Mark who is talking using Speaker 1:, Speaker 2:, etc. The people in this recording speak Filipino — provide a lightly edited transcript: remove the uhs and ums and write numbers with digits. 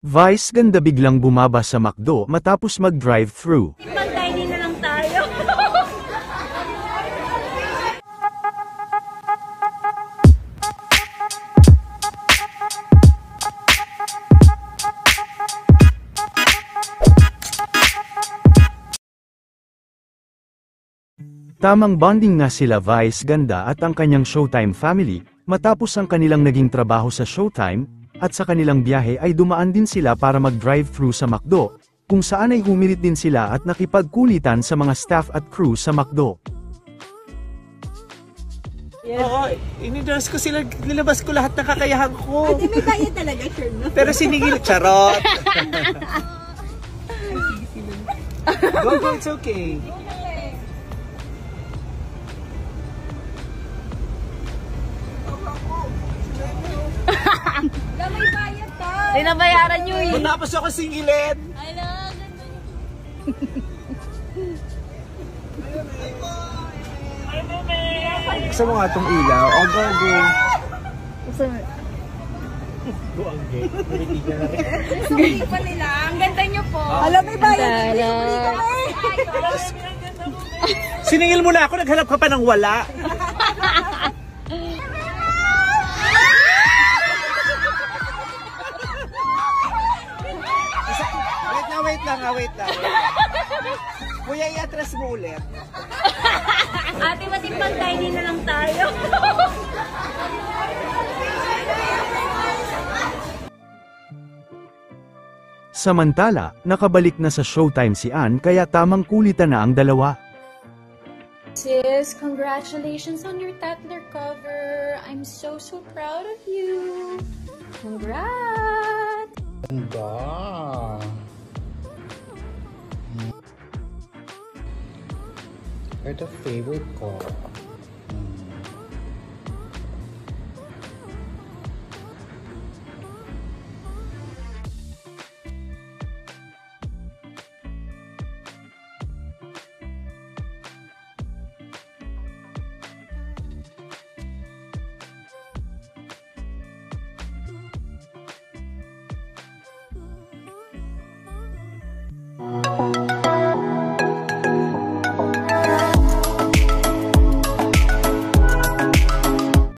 Speaker 1: Vice ganda biglang bumaba sa McDo matapos mag-drive-thru.
Speaker 2: Mag-dining na lang tayo.
Speaker 1: Tamang bonding nga sila Vice ganda at ang kanyang Showtime family, matapos ang kanilang naging trabaho sa Showtime, at sa kanilang biyahe ay dumaan din sila para mag-drive-thru sa McDo, kung saan ay humirit din sila at nakipagkulitan sa mga staff at crew sa McDo.
Speaker 3: Yes. Oo, inidress ko sila, nilabas ko lahat ng kakayahan ko.
Speaker 2: Pati may bayad talaga, sure, no?
Speaker 3: Pero sinigil, charot! Go, it's okay.
Speaker 2: May bayad ka!
Speaker 4: Dinabayaran nyo eh.
Speaker 3: Matapos ako singilin.
Speaker 2: Ala,
Speaker 3: Gusto mo nga itong ilaw? O, go. Go ang gate.
Speaker 2: sorry pa nila. Ang ganda nyo po.
Speaker 4: Alam, may bayad.
Speaker 3: Siningil mo na ako, naghanap ka pa ng wala. Wait lang. Kuya, i-atras mo ulit.
Speaker 2: Ate, matimpang dining na lang tayo.
Speaker 1: Samantala, nakabalik na sa Showtime si Ann kaya tamang kulitan na ang dalawa.
Speaker 5: Sis, congratulations on your Tatler cover. I'm so proud of you. Congrats!
Speaker 6: Ganda. Ito favorite ko.